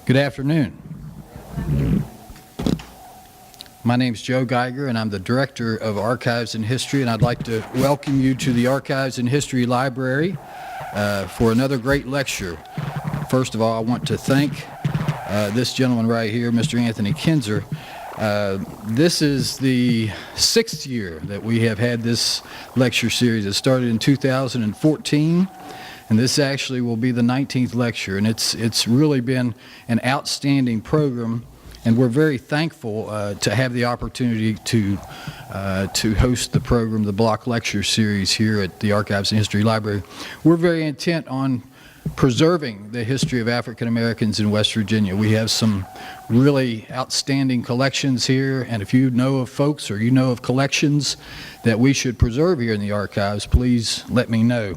Good afternoon. My name is Joe Geiger, and I'm the Director of Archives and History, and I'd like to welcome you to the Archives and History Library for another great lecture. First of all, I want to thank this gentleman right here, Mr. Anthony Kinser. This is the 6th year that we have had this lecture series. It started in 2014. And this actually will be the 19th lecture, and it's really been an outstanding program, and we're very thankful to have the opportunity to host the program, the block lecture series here at the Archives and History Library. We're very intent on preserving the history of African Americans in West Virginia. We have some really outstanding collections here, and if you know of folks or you know of collections that we should preserve here in the archives, please let me know.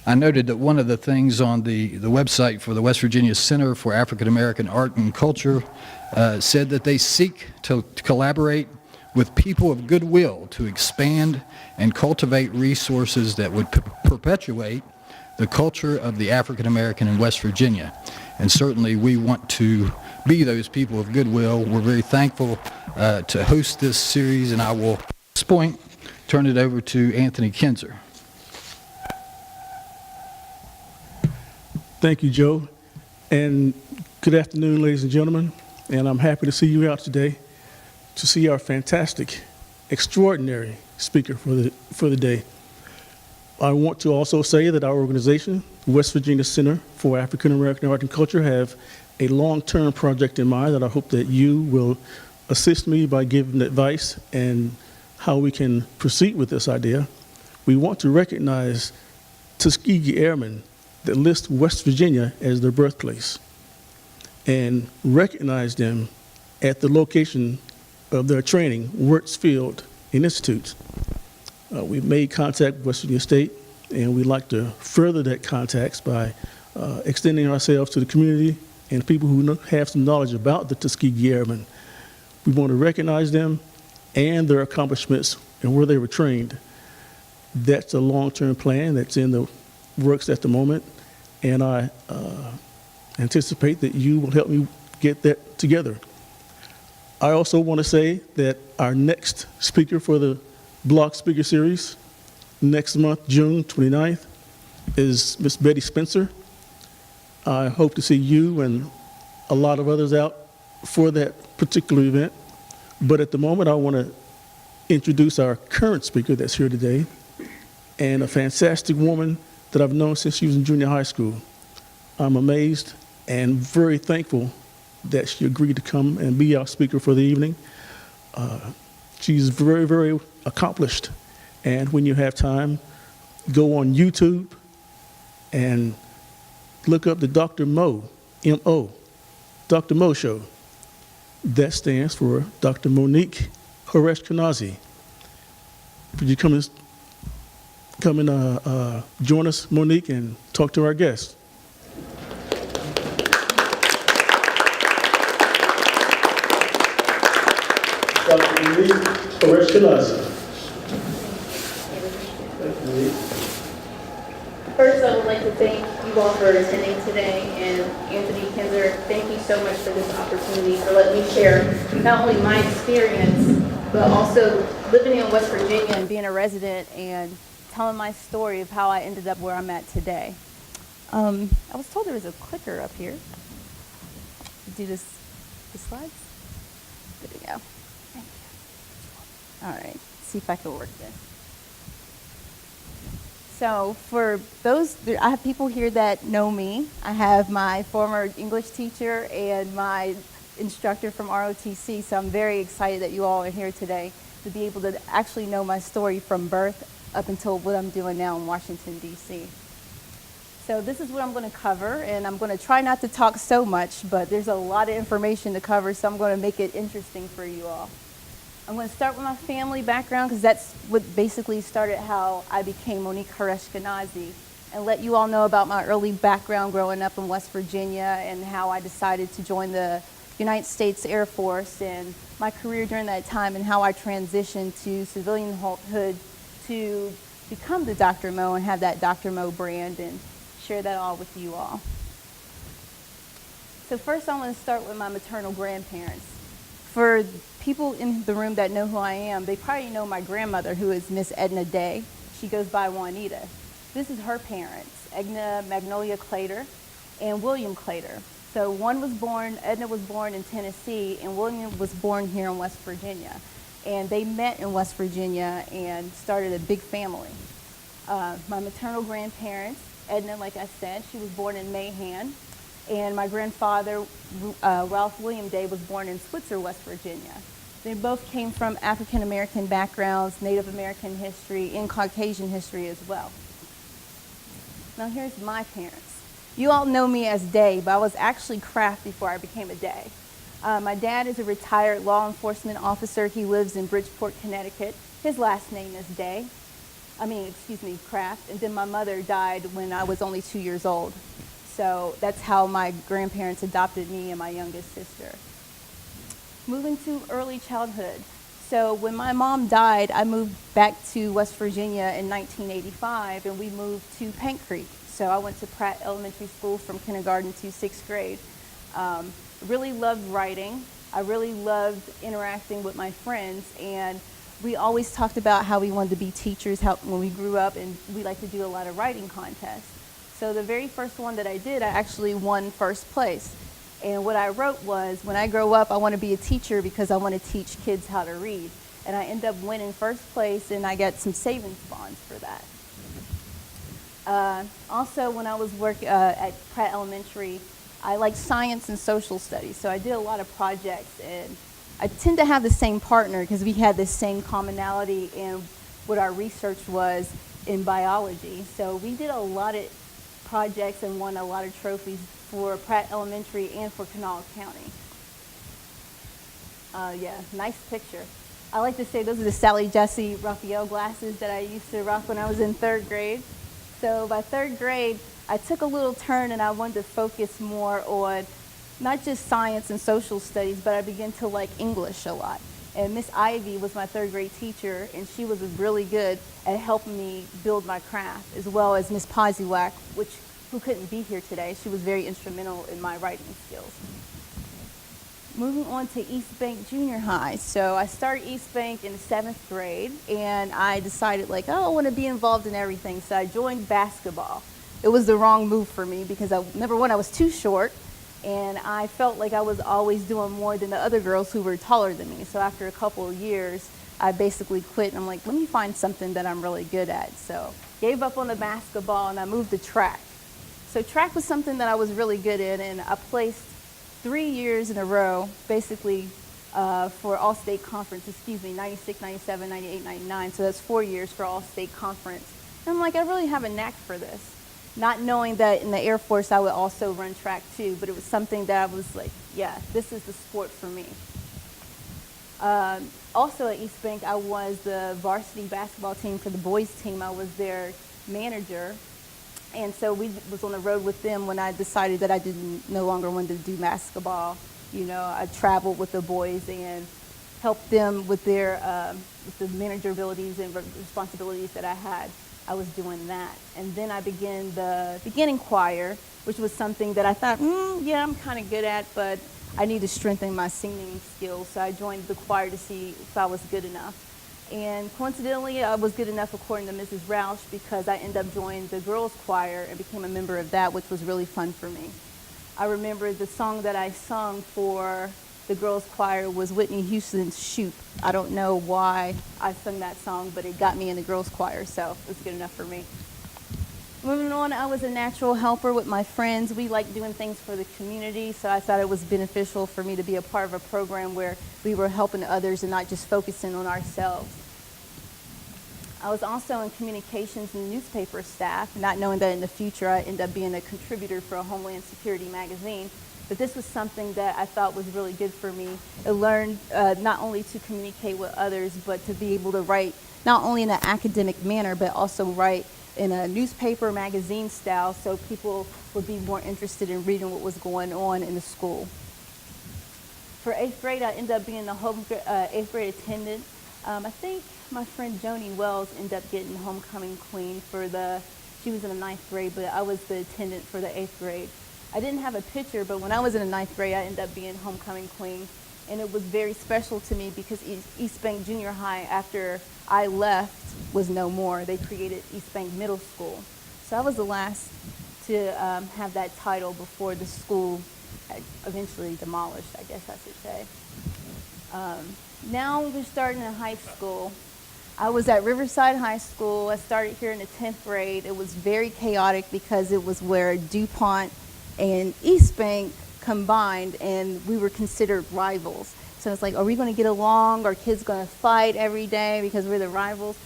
I noted that one of the things on the website for the West Virginia Center for African American Art and Culture said that they seek to collaborate with people of goodwill to expand and cultivate resources that would perpetuate the culture of the African American in West Virginia. And certainly we want to be those people of goodwill. We're very thankful to host this series, and I will, at this point, turn it over to Anthony Kinser. Thank you, Joe, and good afternoon, ladies and gentlemen, and I'm happy to see you out today to see our fantastic, extraordinary speaker for the day. I want to also say that our organization, West Virginia Center for African American Art and Culture, have a long-term project in mind that I hope that you will assist me by giving advice and how we can proceed with this idea. We want to recognize Tuskegee Airmen that list West Virginia as their birthplace and recognize them at the location of their training, Wirtz Field and Institute. We've made contact with West Virginia State, and we'd like to further that contacts by extending ourselves to the community and people who have some knowledge about the Tuskegee Airmen. We want to recognize them and their accomplishments and where they were trained. That's a long-term plan that's in the works at the moment, and I anticipate that you will help me get that together. I also want to say that our next speaker for the block speaker series next month, June 29th, is Miss Betty Spencer. I hope to see you and a lot of others out for that particular event. But at the moment, I want to introduce our current speaker that's here today, and a fantastic woman that I've known since she was in junior high school. I'm amazed and very thankful that she agreed to come and be our speaker for the evening. She's very, very accomplished. And when you have time, go on YouTube and look up the Dr. Mo, M-O, Dr. Mo Show. That stands for Dr. Monique Chouraeshkenazi. Would you come and join us, Monique, and talk to our guests? Dr. Monique Chouraeshkenazi. First, I would like to thank you all for attending today, and Anthony Kinser, thank you so much for this opportunity for letting me share not only my experience, but also living in West Virginia and being a resident and telling my story of how I ended up where I'm at today. I was told there was a clicker up here. Do the slides? There we go. Thank you. All right, see if I can work this. So for those, I have people here that know me. I have my former English teacher and my instructor from ROTC, so I'm very excited that you all are here today to be able to actually know my story from birth up until what I'm doing now in Washington, D.C. So this is what I'm going to cover, and I'm going to try not to talk so much, but there's a lot of information to cover, so I'm going to make it interesting for you all. I'm going to start with my family background because that's what basically started how I became Monique Chouraeshkenazi, and let you all know about my early background growing up in West Virginia and how I decided to join the United States Air Force and my career during that time and how I transitioned to civilianhood to become the Dr. Mo and have that Dr. Mo brand and share that all with you all. So first I want to start with my maternal grandparents. For people in the room that know who I am, they probably know my grandmother, who is Miss Edna Day. She goes by Juanita. This is her parents, Edna Magnolia Clater and William Clater. So Edna was born in Tennessee, and William was born here in West Virginia. And they met in West Virginia and started a big family. My maternal grandparents, Edna, like I said, she was born in Mahan. And my grandfather, Ralph William Day, was born in Switzer, West Virginia. They both came from African American backgrounds, Native American history, and Caucasian history as well. Now here's my parents. You all know me as Day, but I was actually Kraft before I became a Day. My dad is a retired law enforcement officer. He lives in Bridgeport, Connecticut. His last name is Kraft. And then my mother died when I was only 2 years old. So that's how my grandparents adopted me and my youngest sister. Moving to early childhood. So when my mom died, I moved back to West Virginia in 1985, and we moved to Paint Creek. So I went to Pratt Elementary School from kindergarten to 6th grade. Really loved writing. I really loved interacting with my friends, and we always talked about how we wanted to be teachers when we grew up, and we like to do a lot of writing contests. So the very first one that I did, I actually won first place. And what I wrote was, when I grow up, I want to be a teacher because I want to teach kids how to read. And I ended up winning first place, and I got some savings bonds for that. Also, when I was working at Pratt Elementary, I liked science and social studies. So I did a lot of projects, and I tend to have the same partner because we had the same commonality in what our research was in biology. So we did a lot of projects and won a lot of trophies for Pratt Elementary and for Kanawha County. Yeah, nice picture. I like to say those are the Sally Jesse Raphael glasses that I used to rock when I was in 3rd grade. So by 3rd grade, I took a little turn and I wanted to focus more on not just science and social studies, but I began to like English a lot. And Miss Ivy was my 3rd grade teacher, and she was really good at helping me build my craft, as well as Miss Poziwak, who couldn't be here today. She was very instrumental in my writing skills. Moving on to Eastbank Junior High. So I started Eastbank in the 7th grade, and I decided I want to be involved in everything. So I joined basketball. It was the wrong move for me because number one, I was too short, and I felt like I was always doing more than the other girls who were taller than me. So after a couple of years, I basically quit, and I'm like, let me find something that I'm really good at. So gave up on the basketball, and I moved to track. So track was something that I was really good in, and I placed 3 years in a row, basically for All-State Conference, 96, 97, 98, 99. So that's 4 years for All-State Conference. And I'm like, I really have a knack for this. Not knowing that in the Air Force I would also run track too, but it was something that I was like, yeah, this is the sport for me. Also at Eastbank, I was the varsity basketball team for the boys team. I was their manager. And so we was on the road with them when I decided that I no longer wanted to do basketball. I traveled with the boys and helped them with with the manager abilities and responsibilities that I had. I was doing that. And then I began the beginning choir, which was something that I thought, yeah, I'm kind of good at, but I need to strengthen my singing skills. So I joined the choir to see if I was good enough. And coincidentally, I was good enough according to Mrs. Roush because I ended up joining the girls' choir and became a member of that, which was really fun for me. I remember the song that I sung for the girls' choir was Whitney Houston's Shoot. I don't know why I sung that song, but it got me in the girls' choir, so it was good enough for me. Moving on, I was a natural helper with my friends. We liked doing things for the community, so I thought it was beneficial for me to be a part of a program where we were helping others and not just focusing on ourselves. I was also in communications and newspaper staff, not knowing that in the future I'd end up being a contributor for a Homeland Security magazine. But this was something that I thought was really good for me. I learned not only to communicate with others, but to be able to write not only in an academic manner, but also write in a newspaper magazine style so people would be more interested in reading what was going on in the school. For 8th grade, I ended up being the 8th grade attendant. I think my friend Joni Wells ended up getting homecoming queen she was in the 9th grade, but I was the attendant for the 8th grade. I didn't have a picture, but when I was in the 9th grade, I ended up being homecoming queen. And it was very special to me because Eastbank Junior High, after I left, was no more. They created Eastbank Middle School. So I was the last to have that title before the school eventually demolished, I guess I should say. Now we're starting in high school. I was at Riverside High School. I started here in the 10th grade. It was very chaotic because it was where DuPont and Eastbank combined, and we were considered rivals. So it's like, are we going to get along? Are kids going to fight every day because we're the rivals?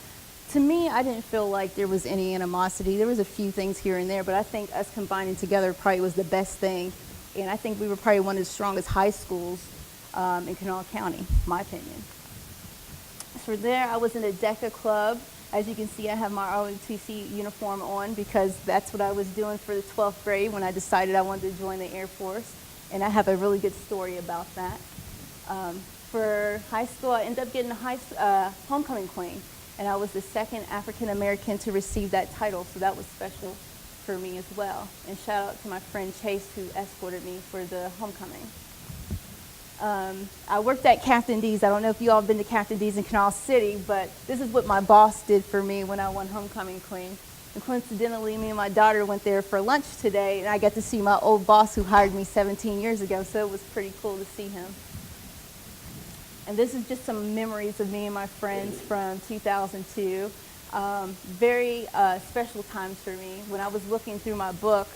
To me, I didn't feel like there was any animosity. There was a few things here and there, but I think us combining together probably was the best thing. And I think we were probably one of the strongest high schools in Kanawha County, my opinion. For there, I was in a DECA club. As you can see, I have my ROTC uniform on because that's what I was doing for the 12th grade when I decided I wanted to join the Air Force. And I have a really good story about that. For high school, I ended up getting homecoming queen. And I was the second African American to receive that title, so that was special for me as well. And shout out to my friend Chase who escorted me for the homecoming. I worked at Captain D's. I don't know if you all have been to Captain D's in Canal City, but this is what my boss did for me when I won homecoming queen. And coincidentally, me and my daughter went there for lunch today, and I got to see my old boss who hired me 17 years ago, so it was pretty cool to see him. And this is just some memories of me and my friends from 2002. Very special times for me. When I was looking through my book,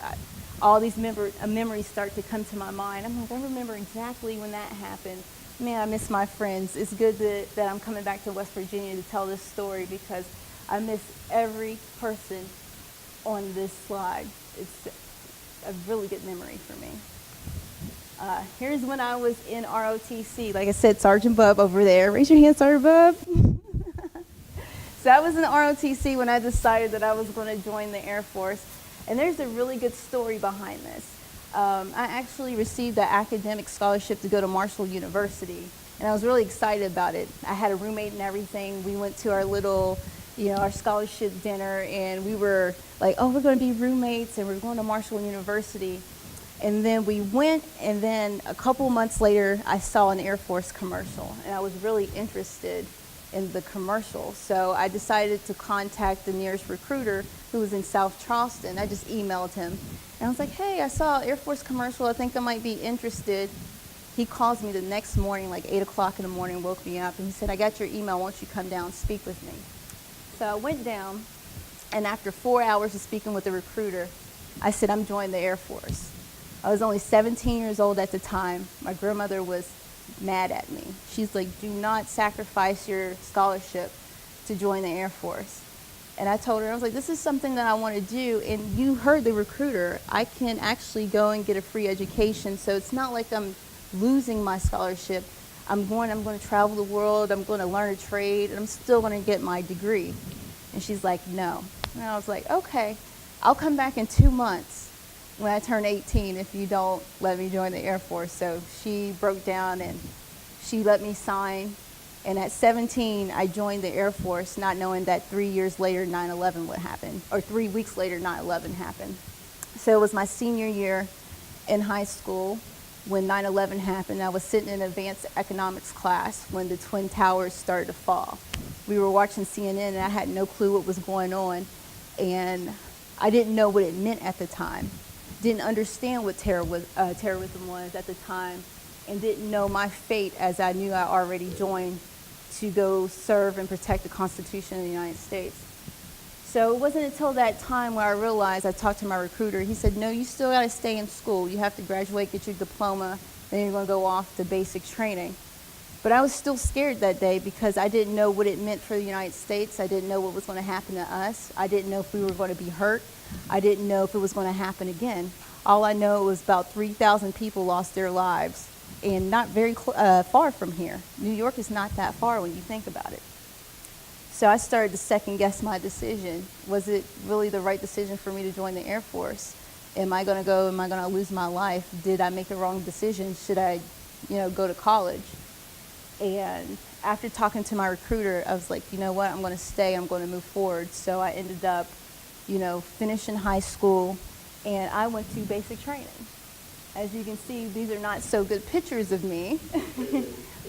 all these memories start to come to my mind. I'm like, I remember exactly when that happened. Man, I miss my friends. It's good that I'm coming back to West Virginia to tell this story because I miss every person on this slide. It's a really good memory for me. Here's when I was in ROTC. Like I said, Sergeant Bub over there. Raise your hand, Sergeant Bub. So I was in ROTC when I decided that I was going to join the Air Force. And there's a really good story behind this. I actually received an academic scholarship to go to Marshall University. And I was really excited about it. I had a roommate and everything. We went to our little, our scholarship dinner. And we were like, oh, we're going to be roommates. And we're going to Marshall University. And then we went, and then a couple months later, I saw an Air Force commercial, and I was really interested in the commercial. So I decided to contact the nearest recruiter who was in South Charleston. I just emailed him, and I was like, hey, I saw an Air Force commercial. I think I might be interested. He calls me the next morning, like 8 o'clock in the morning, woke me up, and he said, I got your email. Why don't you come down and speak with me? So I went down, and after 4 hours of speaking with the recruiter, I said, I'm joining the Air Force. I was only 17 years old at the time. My grandmother was mad at me. She's like, do not sacrifice your scholarship to join the Air Force. And I told her, I was like, this is something that I want to do. And you heard the recruiter. I can actually go and get a free education. So it's not like I'm losing my scholarship. I'm going to travel the world. I'm going to learn a trade. And I'm still going to get my degree. And she's like, no. And I was like, okay, I'll come back in 2 months when I turn 18 if you don't let me join the Air Force. So she broke down and she let me sign. And at 17, I joined the Air Force, not knowing that 3 years later 9/11 would happen, or 3 weeks later 9/11 happened. So it was my senior year in high school when 9/11 happened. I was sitting in advanced economics class when the Twin Towers started to fall. We were watching CNN and I had no clue what was going on. And I didn't know what it meant at the time. Didn't understand what terrorism was at the time, and didn't know my fate as I knew I already joined to go serve and protect the Constitution of the United States. So it wasn't until that time where I realized, I talked to my recruiter, he said, no, you still got to stay in school. You have to graduate, get your diploma, then you're going to go off to basic training. But I was still scared that day because I didn't know what it meant for the United States. I didn't know what was going to happen to us. I didn't know if we were going to be hurt. I didn't know if it was going to happen again. All I know was about 3,000 people lost their lives, and not very far from here. New York is not that far when you think about it. So I started to second guess my decision. Was it really the right decision for me to join the Air Force? Am I going to go? Am I going to lose my life? Did I make the wrong decision? Should I, go to college? And after talking to my recruiter, I was like, you know what? I'm going to stay. I'm going to move forward. So I ended up, finishing high school, and I went to basic training. As you can see, these are not so good pictures of me,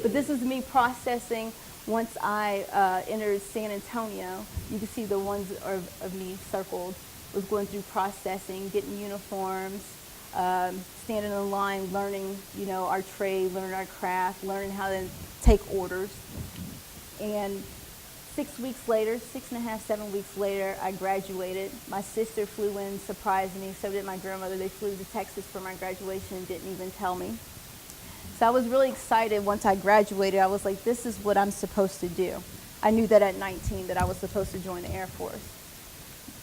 but this is me processing once I entered San Antonio. You can see the ones of me circled. Was going through processing, getting uniforms, standing in line, learning, our trade, learning our craft, learning how to take orders. And 6 weeks later, 6.5, 7 weeks later, I graduated. My sister flew in, surprised me, so did my grandmother. They flew to Texas for my graduation and didn't even tell me. So I was really excited once I graduated. I was like, this is what I'm supposed to do. I knew that at 19 that I was supposed to join the Air Force.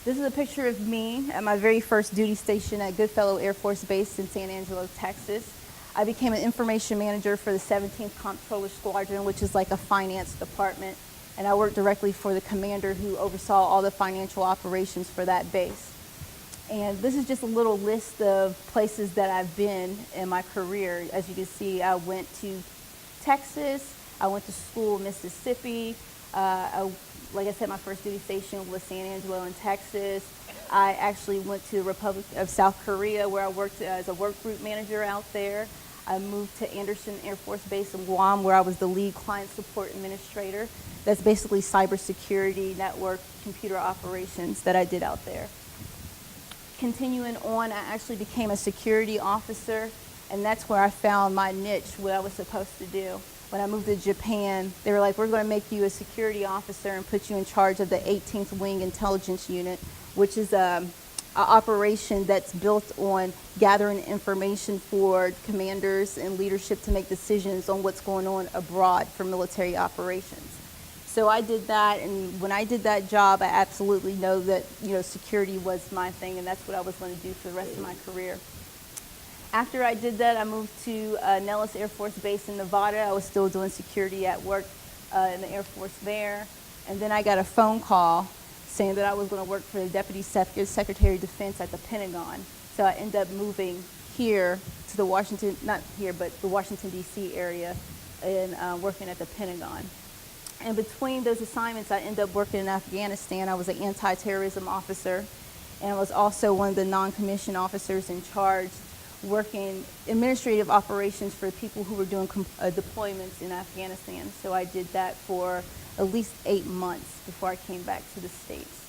This is a picture of me at my very first duty station at Goodfellow Air Force Base in San Angelo, Texas. I became an information manager for the 17th Comptroller Squadron, which is like a finance department. And I worked directly for the commander who oversaw all the financial operations for that base. And this is just a little list of places that I've been in my career. As you can see, I went to Texas, I went to school in Mississippi, like I said, my first duty station was San Angelo in Texas. I actually went to the Republic of South Korea where I worked as a work group manager out there. I moved to Anderson Air Force Base in Guam where I was the lead client support administrator. That's basically cybersecurity, network, computer operations that I did out there. Continuing on, I actually became a security officer, and that's where I found my niche, what I was supposed to do. When I moved to Japan, they were like, we're going to make you a security officer and put you in charge of the 18th Wing Intelligence Unit, which is an operation that's built on gathering information for commanders and leadership to make decisions on what's going on abroad for military operations. So I did that, and when I did that job, I absolutely know that security was my thing, and that's what I was going to do for the rest of my career. After I did that, I moved to Nellis Air Force Base in Nevada. I was still doing security at work in the Air Force there. And then I got a phone call saying that I was going to work for the Deputy Secretary of Defense at the Pentagon. So I ended up moving here to the Washington, not here, but the Washington, D.C. area and working at the Pentagon. And between those assignments, I ended up working in Afghanistan. I was an anti-terrorism officer, and I was also one of the non-commissioned officers in charge working administrative operations for people who were doing deployments in Afghanistan. So I did that for at least 8 months before I came back to the States.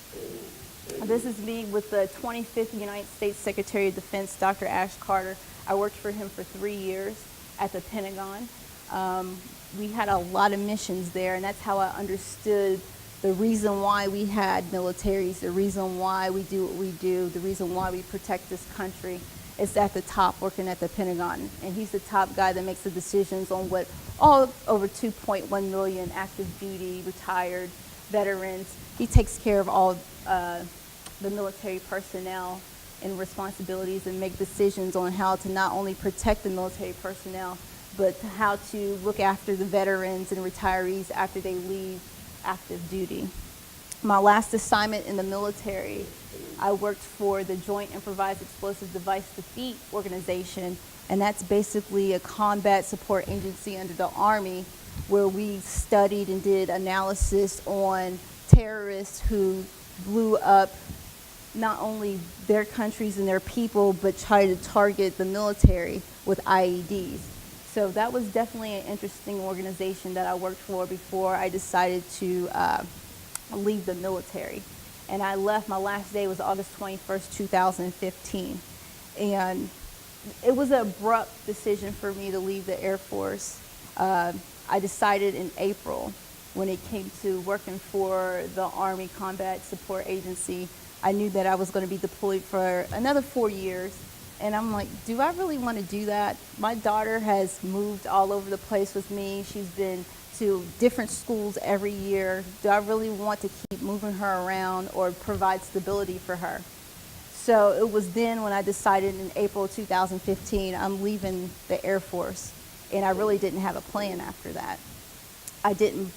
This is me with the 25th United States Secretary of Defense, Dr. Ash Carter. I worked for him for 3 years at the Pentagon. We had a lot of missions there, and that's how I understood the reason why we had militaries, the reason why we do what we do, the reason why we protect this country. It's at the top, working at the Pentagon. And he's the top guy that makes the decisions on what all over 2.1 million active duty, retired veterans. He takes care of all the military personnel and responsibilities and make decisions on how to not only protect the military personnel, but how to look after the veterans and retirees after they leave active duty. My last assignment in the military, I worked for the Joint Improvised Explosive Device Defeat Organization, and that's basically a combat support agency under the Army where we studied and did analysis on terrorists who blew up not only their countries and their people, but tried to target the military with IEDs. So that was definitely an interesting organization that I worked for before I decided to leave the military. And I left, my last day was August 21st, 2015. And it was an abrupt decision for me to leave the Air Force. I decided in April when it came to working for the Army Combat Support Agency. I knew that I was going to be deployed for another 4 years. And I'm like, do I really want to do that? My daughter has moved all over the place with me. She's been to different schools every year. Do I really want to keep moving her around or provide stability for her? So it was then when I decided in April 2015, I'm leaving the Air Force. And I really didn't have a plan after that. I didn't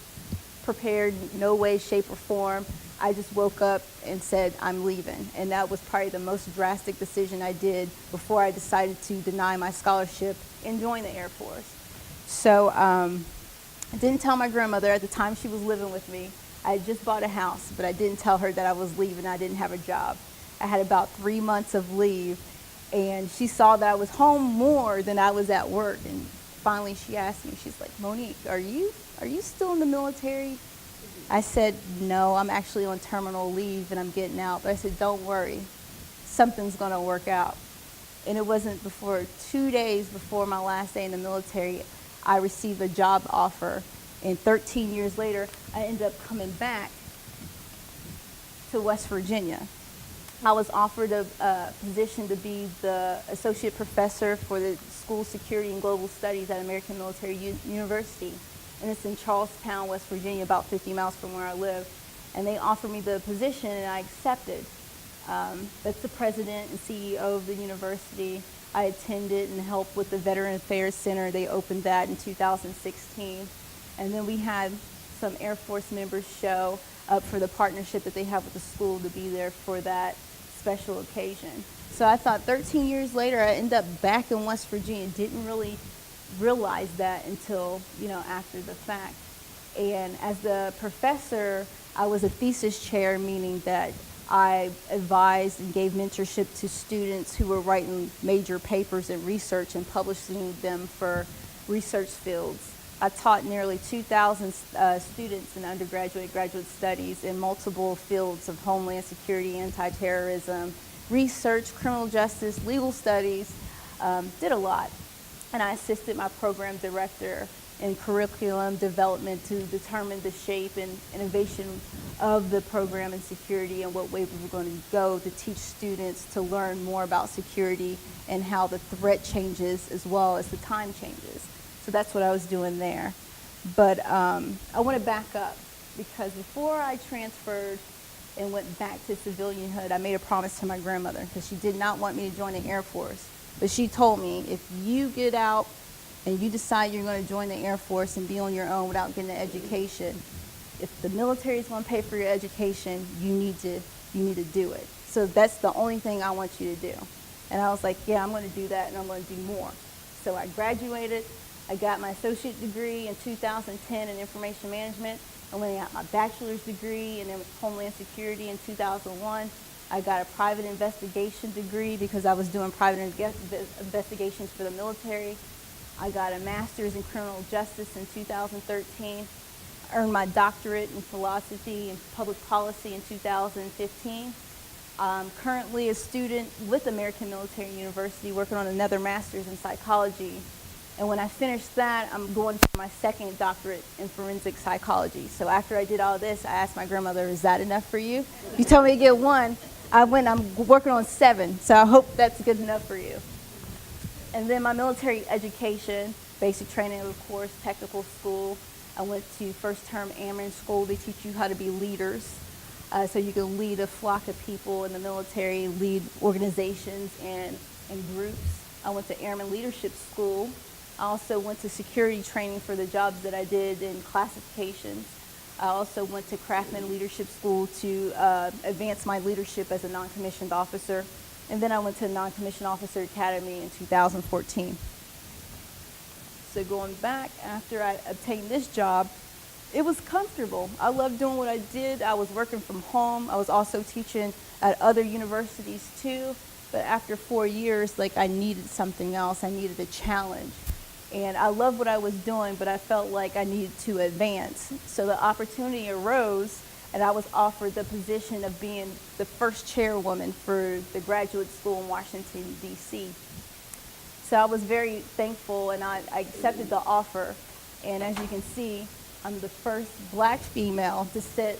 prepare no way, shape, or form. I just woke up and said, I'm leaving. And that was probably the most drastic decision I did before I decided to deny my scholarship and join the Air Force. So I didn't tell my grandmother at the time she was living with me. I had just bought a house, but I didn't tell her that I was leaving. I didn't have a job. I had about 3 months of leave. And she saw that I was home more than I was at work. And finally she asked me, she's like, Monique, are you still in the military? I said, no, I'm actually on terminal leave and I'm getting out. But I said, don't worry, something's gonna work out. And it wasn't before 2 days before my last day in the military, I received a job offer. And 13 years later, I ended up coming back to West Virginia. I was offered a position to be the associate professor for the School of Security and Global Studies at American Military University. And it's in Charleston, West Virginia, about 50 miles from where I live. And they offered me the position and I accepted. That's the president and CEO of the university. I attended and helped with the Veteran Affairs Center. They opened that in 2016. And then we had some Air Force members show up for the partnership that they have with the school to be there for that special occasion. So I thought 13 years later, I ended up back in West Virginia. Didn't really realize that until, after the fact. And as the professor, I was a thesis chair, meaning that I advised and gave mentorship to students who were writing major papers in research and publishing them for research fields. I taught nearly 2,000 students in undergraduate and graduate studies in multiple fields of homeland security, anti-terrorism, research, criminal justice, legal studies, did a lot. And I assisted my program director in curriculum development to determine the shape and innovation of the program in security and what way we were going to go to teach students to learn more about security and how the threat changes as well as the time changes. So that's what I was doing there. But I want to back up because before I transferred and went back to civilianhood, I made a promise to my grandmother because she did not want me to join the Air Force. But she told me, if you get out and you decide you're going to join the Air Force and be on your own without getting an education, if the military is going to pay for your education, you need to do it. So that's the only thing I want you to do. And I was like, yeah, I'm going to do that and I'm going to do more. So I graduated. I got my associate degree in 2010 in information management. And when I got my bachelor's degree in homeland security in 2001, I got a private investigation degree because I was doing private investigations for the military. I got a master's in criminal justice in 2013. I earned my doctorate in philosophy and public policy in 2015. I'm currently a student with American Military University working on another master's in psychology. And when I finished that, I'm going for my second doctorate in forensic psychology. So after I did all this, I asked my grandmother, is that enough for you? You told me to get one. I'm working on 7, so I hope that's good enough for you. And then my military education, basic training, of course, technical school. I went to first-term airman school. They teach you how to be leaders. So you can lead a flock of people in the military, lead organizations and groups. I went to airman leadership school. I also went to security training for the jobs that I did in classifications. I also went to Craftsman Leadership School to advance my leadership as a non-commissioned officer. And then I went to the Non-Commissioned Officer Academy in 2014. So going back, after I obtained this job, it was comfortable. I loved doing what I did. I was working from home. I was also teaching at other universities too. But after 4 years, I needed something else. I needed a challenge. And I loved what I was doing, but I felt like I needed to advance. So the opportunity arose, and I was offered the position of being the first chairwoman for the graduate school in Washington, D.C. So I was very thankful, and I accepted the offer. And as you can see, I'm the first black female to sit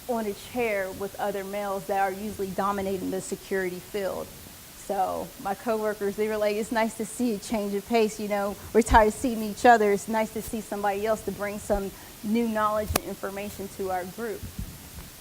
on a chair with other males that are usually dominating the security field. So my coworkers, they were like, it's nice to see a change of pace. We're tired of seeing each other. It's nice to see somebody else to bring some new knowledge and information to our group.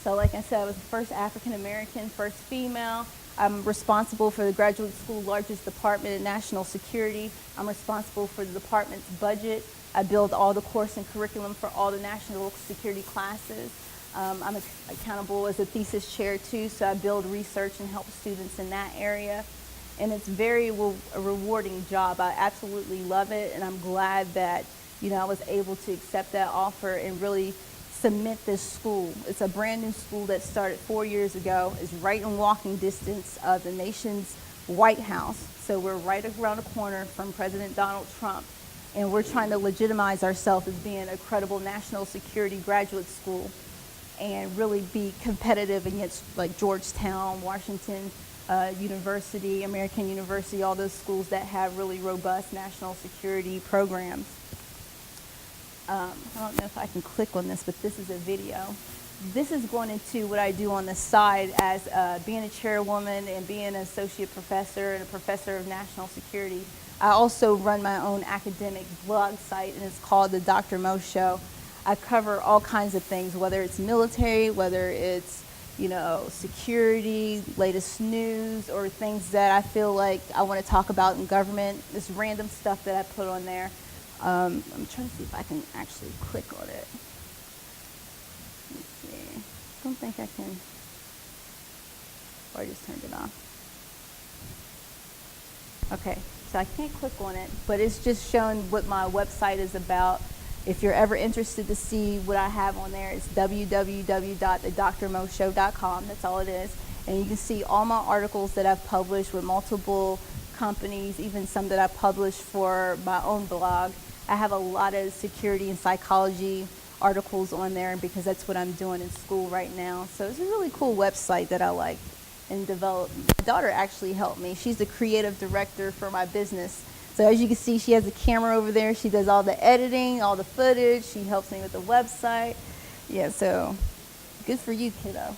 So like I said, I was the first African-American, first female. I'm responsible for the graduate school largest department in national security. I'm responsible for the department's budget. I build all the course and curriculum for all the national security classes. I'm accountable as a thesis chair too, so I build research and help students in that area. And it's a rewarding job. I absolutely love it, and I'm glad that I was able to accept that offer and really cement this school. It's a brand new school that started 4 years ago. It's right in walking distance of the nation's White House. So we're right around the corner from President Donald Trump, and we're trying to legitimize ourselves as being a credible national security graduate school and really be competitive against like Georgetown, Washington University, American University, all those schools that have really robust national security programs. I don't know if I can click on this, but this is a video. This is going into what I do on the side as being a chairwoman and being an associate professor and a professor of national security. I also run my own academic blog site, and it's called The Dr. Mo Show. I cover all kinds of things, whether it's military, whether it's, you know, security, latest news, or things that I feel like I want to talk about in government. This random stuff that I put on there. I'm trying to see if I can actually click on it. Let's see. I don't think I can. Or I just turned it off. Okay, so I can't click on it, but it's just showing what my website is about. If you're ever interested to see what I have on there, it's www.thedrmoshow.com. That's all it is. And you can see all my articles that I've published with multiple companies, even some that I published for my own blog. I have a lot of security and psychology articles on there because that's what I'm doing in school right now. So it's a really cool website that I like and developed. My daughter actually helped me. She's the creative director for my business. So as you can see, she has a camera over there. She does all the editing, all the footage. She helps me with the website. Yeah, so good for you, kiddo.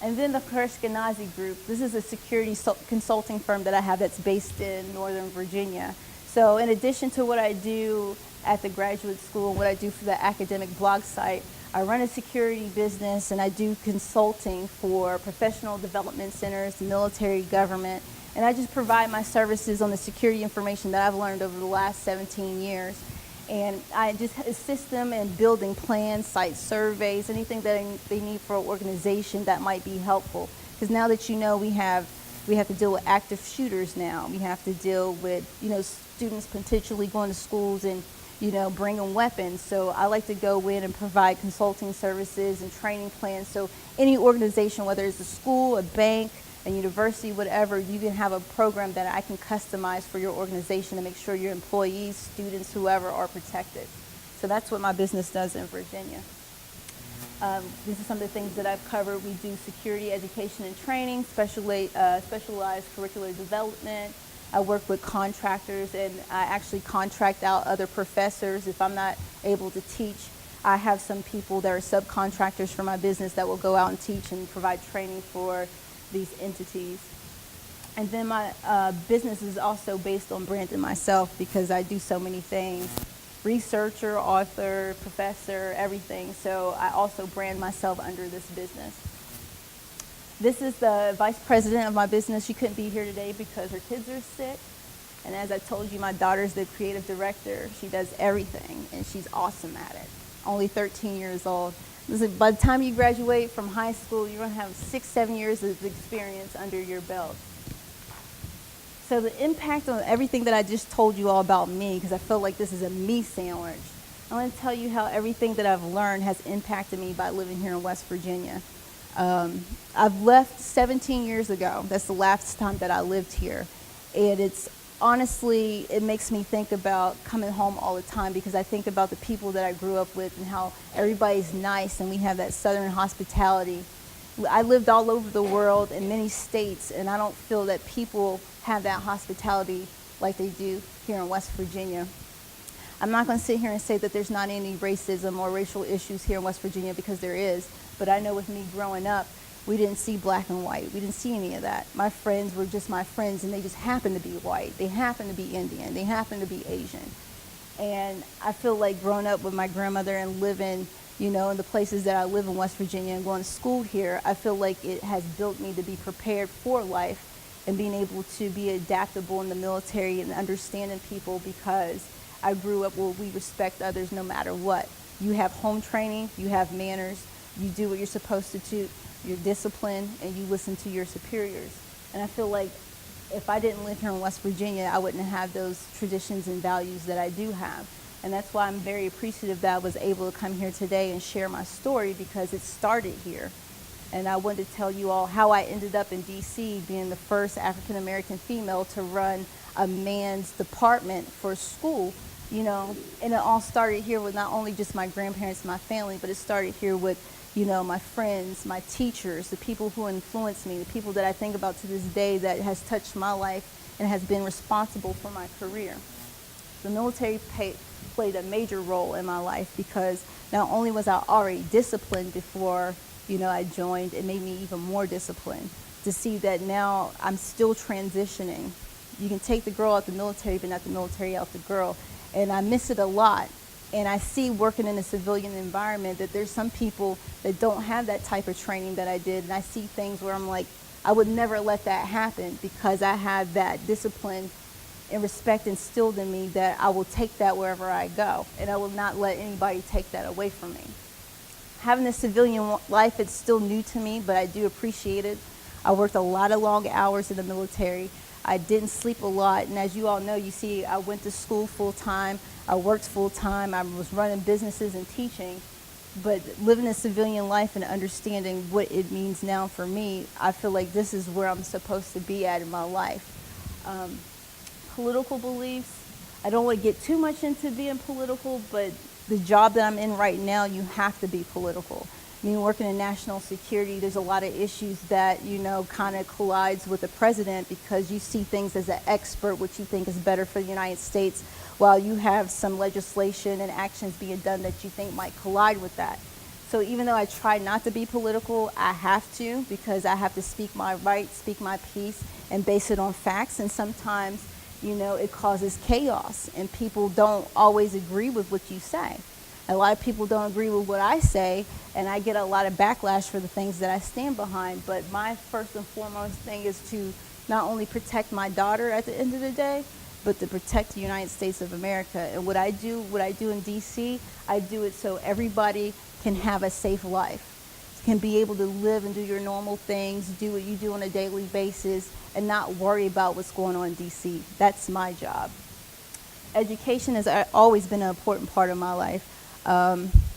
And then the Chouraeshkenazi group. This is a security consulting firm that I have that's based in Northern Virginia. So in addition to what I do at the graduate school and what I do for the academic blog site, I run a security business and I do consulting for professional development centers, the military, government, and I just provide my services on the security information that I've learned over the last 17 years. And I just assist them in building plans, site surveys, anything that they need for an organization that might be helpful. Because now that you know we have to deal with active shooters now. We have to deal with, you know, students potentially going to schools and, you know, bringing weapons. So I like to go in and provide consulting services and training plans. So any organization, whether it's a school, a bank, a university, whatever, you can have a program that I can customize for your organization to make sure your employees, students, whoever are protected. So that's what my business does in Virginia. These are some of the things that I've covered. We do security education and training, specialized curricular development. I work with contractors, and I actually contract out other professors. If I'm not able to teach, I have some people that are subcontractors for my business that will go out and teach and provide training for these entities. And then my business is also based on branding myself because I do so many things. Researcher, author, professor, everything. So I also brand myself under this business. This is the vice president of my business. She couldn't be here today because her kids are sick. And as I told you, my daughter's the creative director. She does everything, and she's awesome at it. Only 13 years old. Listen, by the time you graduate from high school, you're going to have 6-7 years of experience under your belt. So the impact on everything that I just told you all about me, because I feel like this is a me sandwich, I want to tell you how everything that I've learned has impacted me by living here in West Virginia. I've left 17 years ago. That's the last time that I lived here. And it's honestly, it makes me think about coming home all the time because I think about the people that I grew up with and how everybody's nice and we have that Southern hospitality. I lived all over the world in many states, and I don't feel that people have that hospitality like they do here in West Virginia. I'm not going to sit here and say that there's not any racism or racial issues here in West Virginia because there is, but I know with me growing up, we didn't see black and white. We didn't see any of that. My friends were just my friends, and they just happened to be white. They happened to be Indian. They happened to be Asian. And I feel like growing up with my grandmother and living, you know, in the places that I live in West Virginia and going to school here, I feel like it has built me to be prepared for life and being able to be adaptable in the military and understanding people because I grew up where we respect others no matter what. You have home training, you have manners, you do what you're supposed to do, you're disciplined, and you listen to your superiors. And I feel like if I didn't live here in West Virginia, I wouldn't have those traditions and values that I do have. And that's why I'm very appreciative that I was able to come here today and share my story because it started here. And I wanted to tell you all how I ended up in D.C. being the first African American female to run a man's department for school, and it all started here with not only just my grandparents, my family, but it started here with, my friends, my teachers, the people who influenced me, the people that I think about to this day that has touched my life and has been responsible for my career. The military played a major role in my life because not only was I already disciplined before, I joined, it made me even more disciplined to see that now I'm still transitioning. You can take the girl out the military, but not the military out the girl. And I miss it a lot. And I see working in a civilian environment that there's some people that don't have that type of training that I did. And I see things where I'm like, I would never let that happen because I have that discipline and respect instilled in me that I will take that wherever I go. And I will not let anybody take that away from me. Having a civilian life, it's still new to me, but I do appreciate it. I worked a lot of long hours in the military. I didn't sleep a lot, and as you all know, you see, I went to school full-time, I worked full-time, I was running businesses and teaching, but living a civilian life and understanding what it means now for me, I feel like this is where I'm supposed to be at in my life. Political beliefs, I don't want to get too much into being political, but the job that I'm in right now, you have to be political. I mean, working in national security, there's a lot of issues that, kind of collides with the president because you see things as an expert, which you think is better for the United States, while you have some legislation and actions being done that you think might collide with that. So even though I try not to be political, I have to because I have to speak my rights, speak my piece, and base it on facts. And sometimes, it causes chaos and people don't always agree with what you say. A lot of people don't agree with what I say, and I get a lot of backlash for the things that I stand behind. But my first and foremost thing is to not only protect my daughter at the end of the day, but to protect the United States of America. And what I do in D.C., I do it so everybody can have a safe life, can be able to live and do your normal things, do what you do on a daily basis, and not worry about what's going on in D.C. That's my job. Education has always been an important part of my life.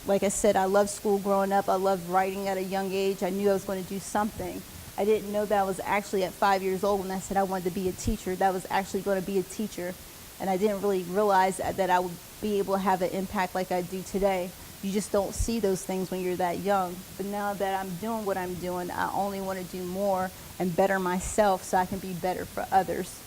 Like I said, I loved school growing up. I loved writing at a young age. I knew I was going to do something. I didn't know that I was actually at 5 years old when I said I wanted to be a teacher, that I was actually going to be a teacher. And I didn't really realize that I would be able to have an impact like I do today. You just don't see those things when you're that young. But now that I'm doing what I'm doing, I only want to do more and better myself so I can be better for others.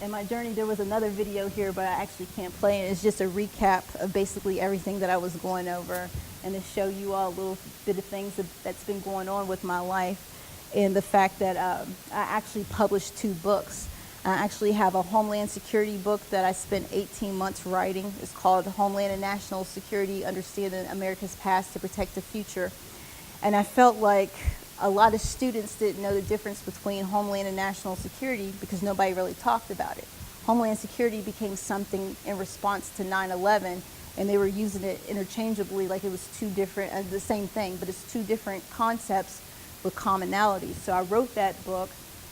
In my journey, there was another video here, but I actually can't play it. It's just a recap of basically everything that I was going over and to show you all a little bit of things that's been going on with my life and the fact that I actually published 2 books. I actually have a Homeland Security book that I spent 18 months writing. It's called Homeland and National Security, Understanding America's Past to Protect the Future. And I felt like a lot of students didn't know the difference between Homeland and National Security because nobody really talked about it. Homeland Security became something in response to 9/11, and they were using it interchangeably like it was 2 different, the same thing, but it's 2 different concepts with commonalities. So I wrote that book,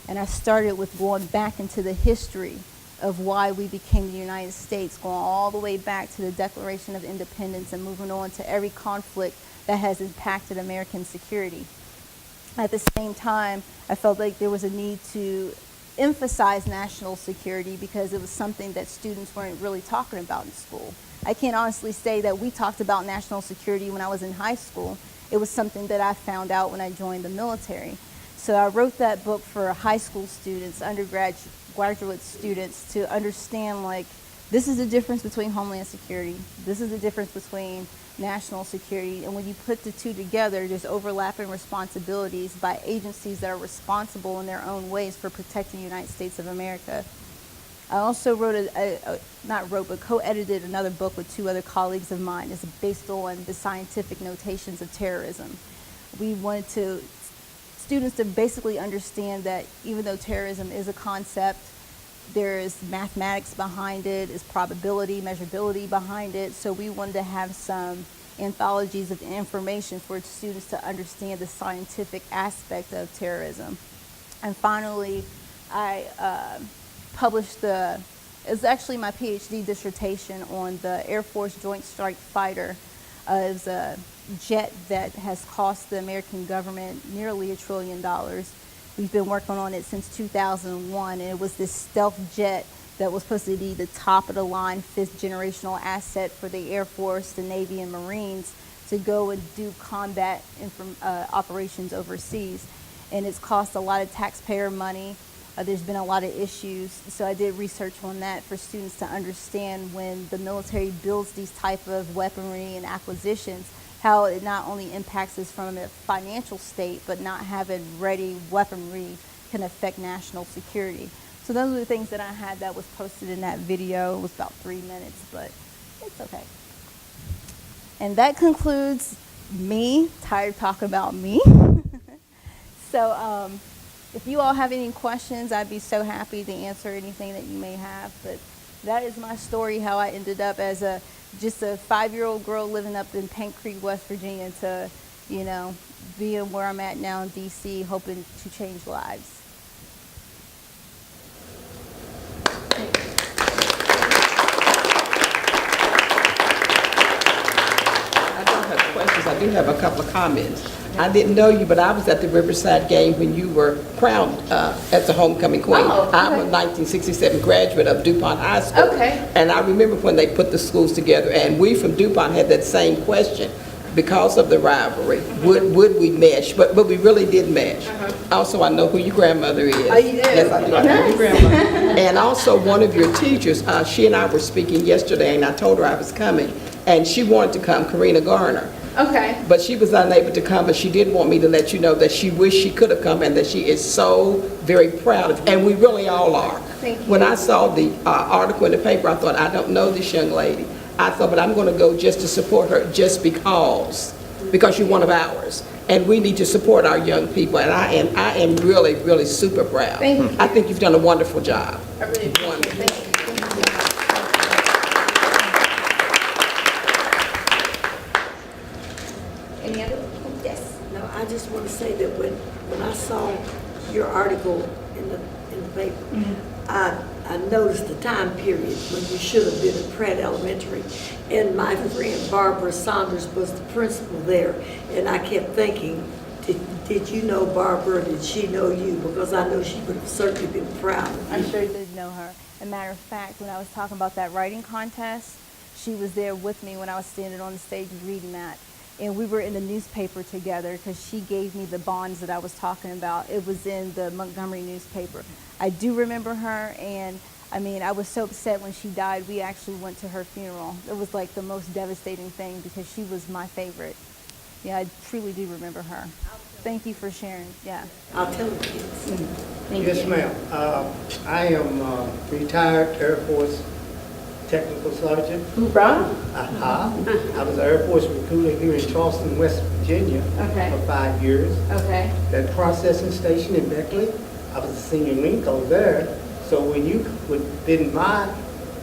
and I started with going back into the history of why we became the United States, going all the way back to the Declaration of Independence and moving on to every conflict that has impacted American security. At the same time, I felt like there was a need to emphasize national security because it was something that students weren't really talking about in school. I can't honestly say that we talked about national security when I was in high school. It was something that I found out when I joined the military. So I wrote that book for high school students, undergraduate students, to understand, like, this is the difference between Homeland Security. This is the difference between national security. And when you put the 2 together, there's overlapping responsibilities by agencies that are responsible in their own ways for protecting the United States of America. I also co-edited another book with 2 other colleagues of mine. It's based on the scientific notations of terrorism. We wanted students to basically understand that even though terrorism is a concept, there is mathematics behind it, is probability, measurability behind it. So we wanted to have some anthologies of information for students to understand the scientific aspect of terrorism. And finally, I published it's actually my PhD dissertation on the Air Force Joint Strike Fighter. It was a jet that has cost the American government nearly $1 trillion. We've been working on it since 2001, and it was this stealth jet that was supposed to be the top of the line, 5th generational asset for the Air Force, the Navy, and Marines to go and do combat operations overseas. And it's cost a lot of taxpayer money. There's been a lot of issues. So I did research on that for students to understand when the military builds these type of weaponry and acquisitions, how it not only impacts us from a financial state, but not having ready weaponry can affect national security. So those are the things that I had that was posted in that video. It was about 3 minutes, but it's okay. And that concludes me. Tired talking about me. So if you all have any questions, I'd be so happy to answer anything that you may have. But that is my story, how I ended up as just a 5-year-old girl living up in Paint Creek, West Virginia, to, being where I'm at now in D.C., hoping to change lives. I do have a couple of comments. I didn't know you, but I was at the Riverside game when you were crowned as the homecoming queen. Oh, okay. I'm a 1967 graduate of DuPont High School. Okay. And I remember when they put the schools together, and we from DuPont had that same question. Because of the rivalry, would we mesh? But we really did mesh. Also, I know who your grandmother is. Oh, you do? Yes, I do. I know your grandmother. And also, one of your teachers, she and I were speaking yesterday, and I told her I was coming, and she wanted to come, Karina Garner. Okay. But she was unable to come, but she did want me to let you know that she wished she could have come and that she is so very proud of you. And we really all are. Thank you. When I saw the article in the paper, I thought, I don't know this young lady. I thought, but I'm going to go just to support her just because you're one of ours. And we need to support our young people. And I am really, really super proud. Thank you. I think you've done a wonderful job. I really appreciate it. Thank you. Any other? Yes. No, I just want to say that when I saw your article in the paper, I noticed the time period when you should have been at Pratt Elementary. And my friend Barbara Saunders was the principal there. And I kept thinking, did you know Barbara? Did she know you? Because I know she would have certainly been proud of I you. sure did know her. As a matter of fact, when I was talking about that writing contest, she was there with me when I was standing on the stage reading that. And we were in the newspaper together because she gave me the bonds that I was talking about. It was in the Montgomery newspaper. I do remember her, and I mean, I was so upset when she died. We actually went to her funeral. It was like the most devastating thing because she was my favorite. Yeah, I truly do remember her. Thank you for sharing. Yeah. I'll tell the kids. Thank Yes, you. ma'am. I am retired Air Force technical sergeant. Hoorah. I was an Air Force recruiter here in Charleston, West Virginia Okay. for 5 years. Okay. That processing station in Beckley, I was a senior link over there. So when you would in my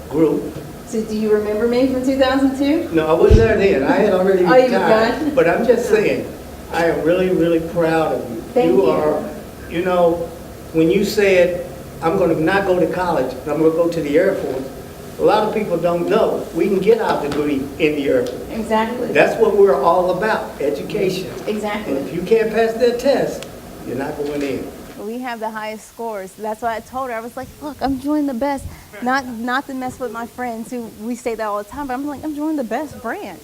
group, So do you remember me from 2002? no, I wasn't there then. I had already Oh, you were retired. gone? But I'm just saying, I am really, really proud of you. Thank you. Are, you know, when you said, I'm going to not go to college, I'm going to go to the Air Force, a lot of people don't know we can get our degree in the Air Force. Exactly. That's what we're all about, education. Exactly. And if you can't pass that test, you're not going in. We have the highest scores. That's why I told her. I was like, look, I'm joining the best. Not to mess with my friends who we say that all the time, but I'm like, I'm joining the best branch.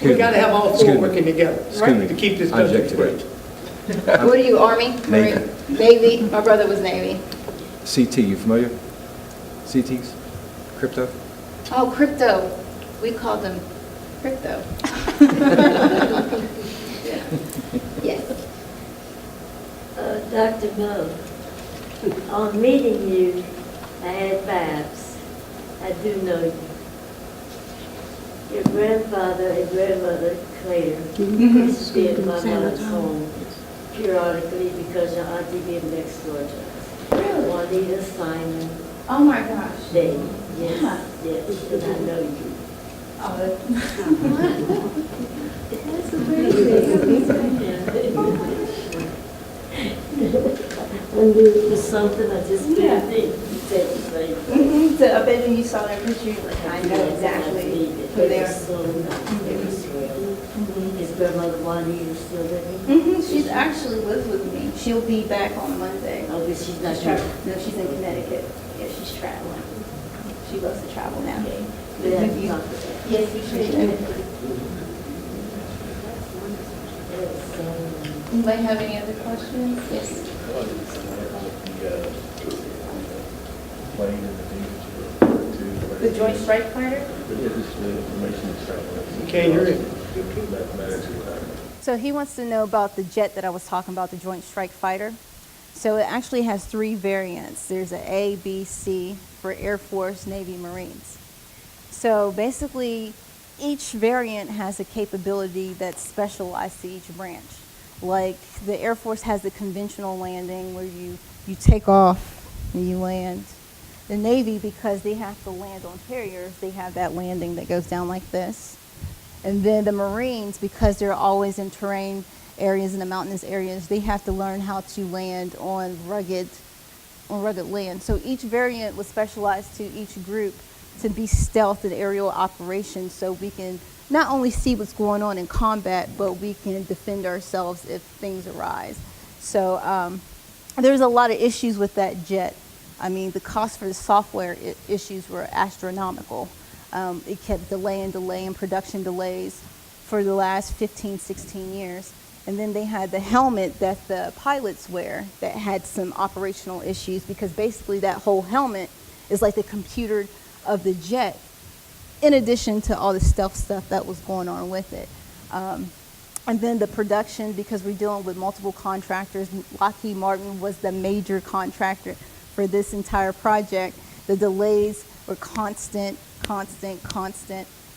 We got to have all four working together to keep this country straight. What are you, Army? Navy. Navy. My brother was Navy. CT, you familiar? CTs? Crypto? Oh, crypto. We called them crypto. Yes. Dr. Moe, on meeting you, I had vibes. I do know you. Your grandfather and grandmother, Claire, used to be at my mother's home periodically because your auntie lived next door to us. Really? Juanita Simon, Oh my gosh. they, yes, yes, and I know you. That's amazing. When there was something, I just didn't think you said the same thing. So I bet when you saw that picture, you were like, I know exactly who they are. So nice, very swell. His grandmother Monique is still living? She's actually lives with me. She'll be back on Monday. Oh, but she's not here. No, she's in Connecticut. Yeah, she's traveling. She loves to travel now. Okay. We have to talk about that. Yes, you should. Anybody have any other questions? Yes. The Joint Strike Fighter? Can't hear it. So he wants to know about the jet that I was talking about, the Joint Strike Fighter. So it actually has 3 variants. There's an A, B, C for Air Force, Navy, Marines. So basically, each variant has a capability that's specialized to each branch. Like the Air Force has the conventional landing where you take off and you land. The Navy, because they have to land on carriers, they have that landing that goes down like this. And then the Marines, because they're always in terrain areas and the mountainous areas, they have to learn how to land on rugged land. So each variant was specialized to each group to be stealth and aerial operations, so we can not only see what's going on in combat, but we can defend ourselves if things arise. So there's a lot of issues with that jet. I mean, the cost for the software issues were astronomical. It kept delaying production delays for the last 15, 16 years. And then they had the helmet that the pilots wear that had some operational issues, because basically that whole helmet is like the computer of the jet, in addition to all the stealth stuff that was going on with it. And then the production, because we're dealing with multiple contractors, Lockheed Martin was the major contractor for this entire project. The delays were constant. And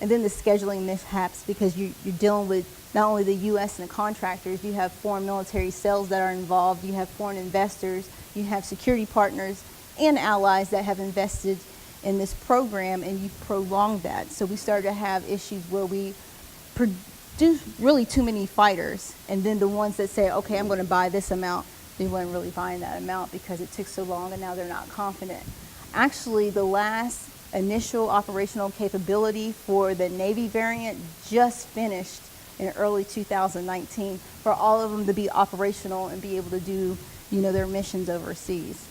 then the scheduling mishaps, because you're dealing with not only the U.S. and the contractors, you have foreign military sales that are involved, you have foreign investors, you have security partners and allies that have invested in this program, and you prolong that. So we started to have issues where we produce really too many fighters, and then the ones that say, okay, I'm going to buy this amount, they weren't really buying that amount because it took so long, and now they're not confident. Actually, the last initial operational capability for the Navy variant just finished in early 2019 for all of them to be operational and be able to do, their missions overseas.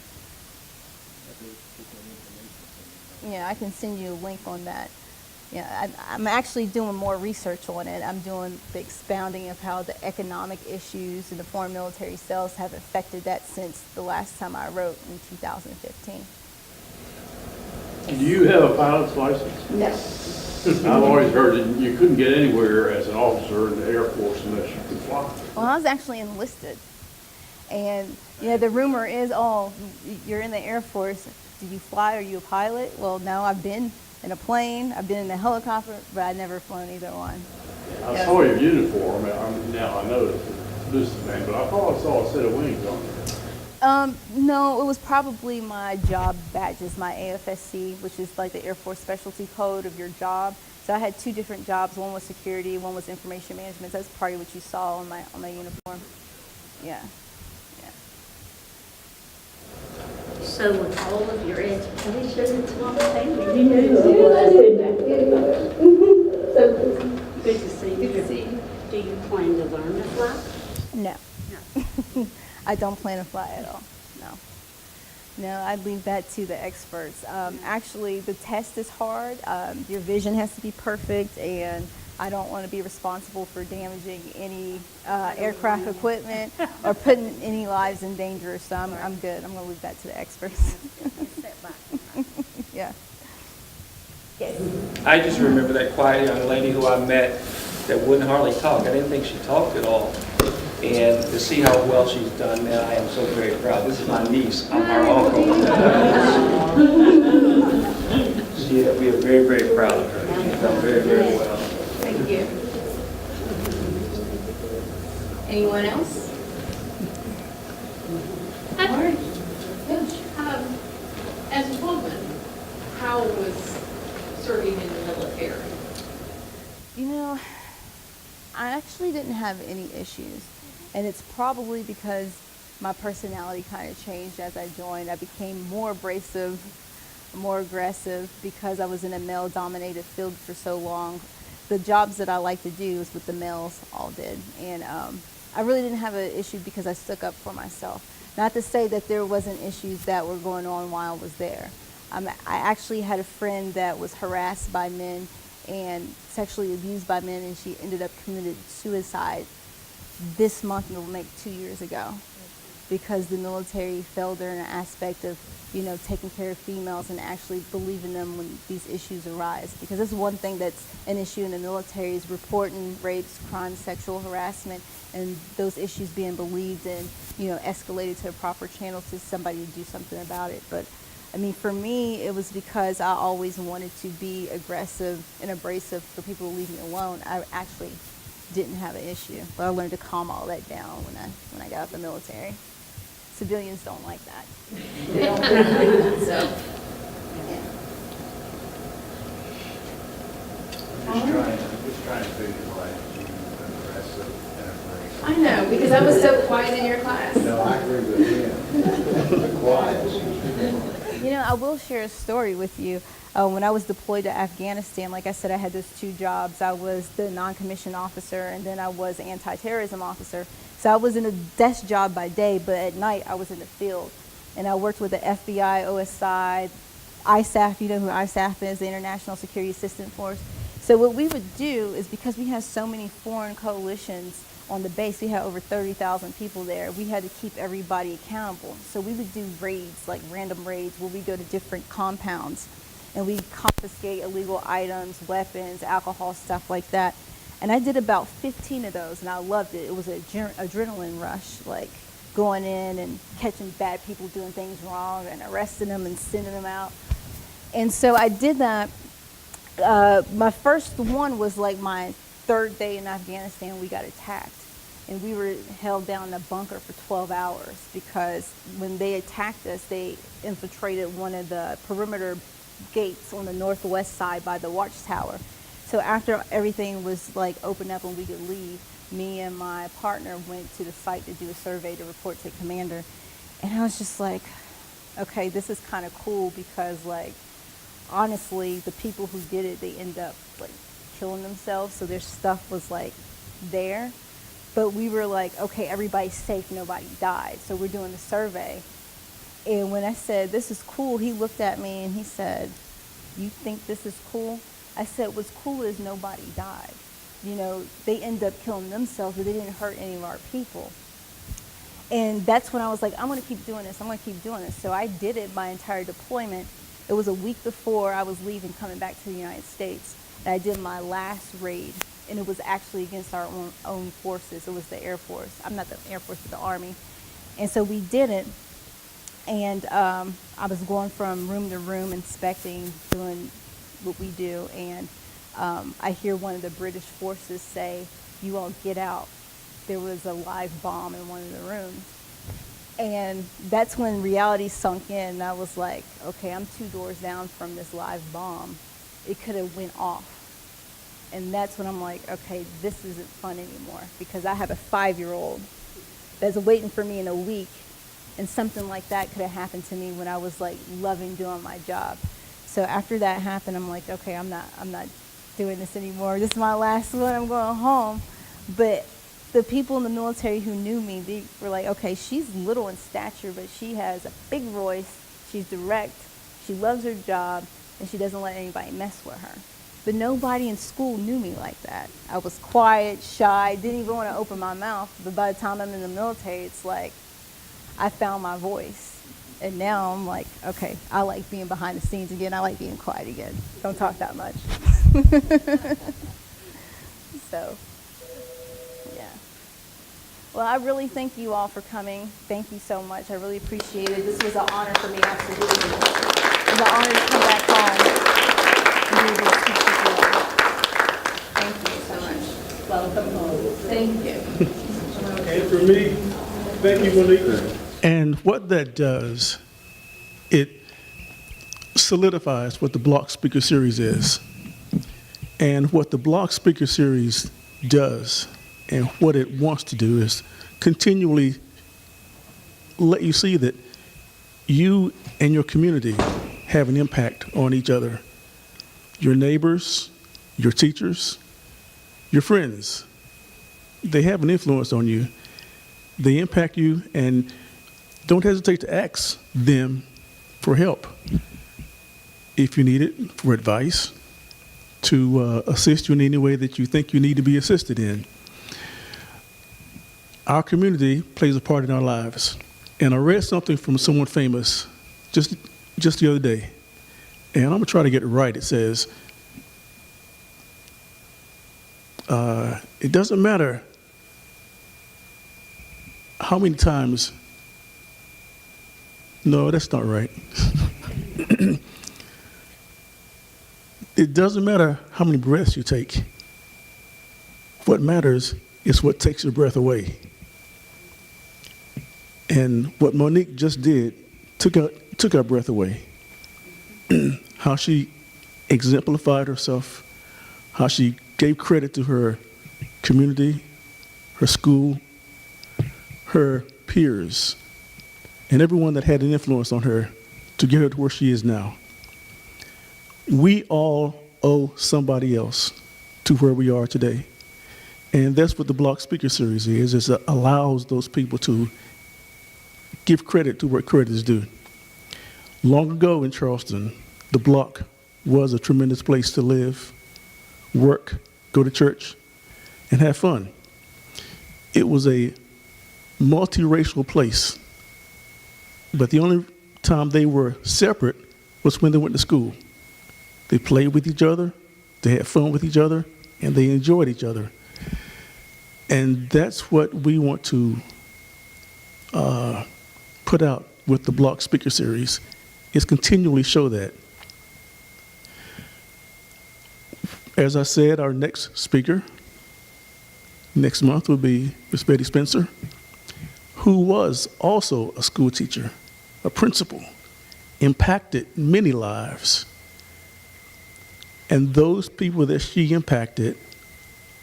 Yeah, I can send you a link on that. Yeah, I'm actually doing more research on it. I'm doing the expounding of how the economic issues and the foreign military sales have affected that since the last time I wrote in 2015. Do you have a pilot's license? No. I've always heard that you couldn't get anywhere as an officer in the Air Force unless you could fly. Well, I was actually enlisted. And, the rumor is, you're in the Air Force. Do you fly? Are you a pilot? Well, no, I've been in a plane, I've been in a helicopter, but I've never flown either one. I saw your uniform. Now I know this is the name, but I thought I saw a set of wings on there. No, it was probably my job badges, my AFSC, which is like the Air Force specialty code of your job. So I had 2 different jobs. One was security, one was information management. That's probably what you saw on my uniform. Yeah. So with all of your education, it's one thing. Good to see you. Good to see you. Do you plan to learn to fly? No. I don't plan to fly at all. No, I'd leave that to the experts. Actually, the test is hard. Your vision has to be perfect, and I don't want to be responsible for damaging any aircraft equipment or putting any lives in danger, so I'm good. I'm going to leave that to the experts. Yeah. Yes. I just remember that quiet young lady who I met that wouldn't hardly talk. I didn't think she talked at all. And to see how well she's done, man, I am so very proud. This is my niece. I'm her uncle. Yeah, we are very, very proud of her. She's done very, very well. Thank you. Anyone else? As a woman, how was serving in the military? I actually didn't have any issues. And it's probably because my personality kind of changed as I joined. I became more abrasive, more aggressive, because I was in a male-dominated field for so long. the jobs that I like to do is what the males all did. And I really didn't have an issue because I stuck up for myself. Not to say that there wasn't issues that were going on while I was there. I actually had a friend that was harassed by men and sexually abused by men, and she ended up committed suicide this month. It will make 2 years ago, because the military failed her in an aspect of, taking care of females and actually believing them when these issues arise. Because this is one thing that's an issue in the military, is reporting rapes, crimes, sexual harassment, and those issues being believed and, escalated to a proper channel to somebody to do something about it. But I mean, for me, it was because I always wanted to be aggressive and abrasive for people to leave me alone. I actually didn't have an issue, but I learned to calm all that down when I got out of the military. Civilians don't like that. They don't so, yeah. I'm just trying to visualize you aggressive and abrasive. I know, because I was so quiet in your class. No, I agree with him. Quiet. I will share a story with you. When I was deployed to Afghanistan, like I said, I had those 2 jobs. I was the non-commissioned officer, and then I was anti-terrorism officer. So I was in a desk job by day, but at night I was in the field. And I worked with the FBI, OSI, ISAF. You know who ISAF is, the International Security Assistance Force. So what we would do is, because we had so many foreign coalitions on the base, we had over 30,000 people there, we had to keep everybody accountable. So we would do raids, like random raids, where we go to different compounds and we confiscate illegal items, weapons, alcohol, stuff like that. And I did about 15 of those, and I loved it. It was an adrenaline rush, like going in and catching bad people doing things wrong and arresting them and sending them out. And so I did that. My first one was like my 3rd day in Afghanistan. We got attacked, and we were held down in a bunker for 12 hours because when they attacked us, they infiltrated one of the perimeter gates on the northwest side by the watchtower. So after everything was like opened up and we could leave, me and my partner went to the site to do a survey to report to commander. And I was just like, okay, this is kind of cool, because like, honestly, the people who did it, they end up like killing themselves. So their stuff was like there. But we were like, okay, everybody's safe, nobody died. So we're doing the survey. And when I said, this is cool, he looked at me and he said, you think this is cool? I said, what's cool is nobody died. They end up killing themselves, but they didn't hurt any of our people. And that's when I was like, I'm going to keep doing this. I'm going to keep doing this. So I did it my entire deployment. It was a week before I was leaving, coming back to the United States. And I did my last raid, and it was actually against our own forces. It was the Air Force. I'm not the Air Force, but the Army. And so we did it. And I was going from room to room, inspecting, doing what we do. And I hear one of the British forces say, you all get out. There was a live bomb in one of the rooms. And that's when reality sunk in. And I was like, okay, I'm 2 doors down from this live bomb. It could have went off. And that's when I'm like, okay, this isn't fun anymore, because I have a 5-year-old that's waiting for me in a week. And something like that could have happened to me when I was like loving doing my job. So after that happened, I'm like, okay, I'm not doing this anymore. This is my last one. I'm going home. But the people in the military who knew me, they were like, okay, she's little in stature, but she has a big voice. She's direct. She loves her job, and she doesn't let anybody mess with her. But nobody in school knew me like that. I was quiet, shy, didn't even want to open my mouth. But by the time I'm in the military, it's like I found my voice. And now I'm like, okay, I like being behind the scenes again. I like being quiet again. Don't talk that much. So, yeah. Well, I really thank you all for coming. Thank you so much. I really appreciate it. This was an honor for me, absolutely. It was an honor to come back home and be able to speak to you all. Thank you so much. Welcome home. Thank you. And for me, thank you, Monique. And what that does, it solidifies what the Block Speaker Series is. And what the Block Speaker Series does and what it wants to do is continually let you see that you and your community have an impact on each other. Your neighbors, your teachers, Your friends, they have an influence on you. They impact you, and don't hesitate to ask them for help if you need it, for advice, to assist you in any way that you think you need to be assisted in. Our community plays a part in our lives. And I read something from someone famous just the other day, and I'm gonna try to get it right. It says, it doesn't matter how many times, no, that's not right. It doesn't matter how many breaths you take. What matters is what takes your breath away. And what Monique just did took our breath away. How she exemplified herself, how she gave credit to her community, her school, her peers, and everyone that had an influence on her to get her to where she is now. We all owe somebody else to where we are today. And that's what the Block Speaker Series is it allows those people to give credit to where credit is due. Long ago in Charleston, the Block was a tremendous place to live, work, go to church, and have fun. It was a multiracial place, but the only time they were separate was when they went to school. They played with each other, they had fun with each other, and they enjoyed each other. And that's what we want to put out with the Block Speaker Series, is continually show that. As I said, our next speaker next month will be Miss Betty Spencer, who was also a school teacher, a principal, impacted many lives. And those people that she impacted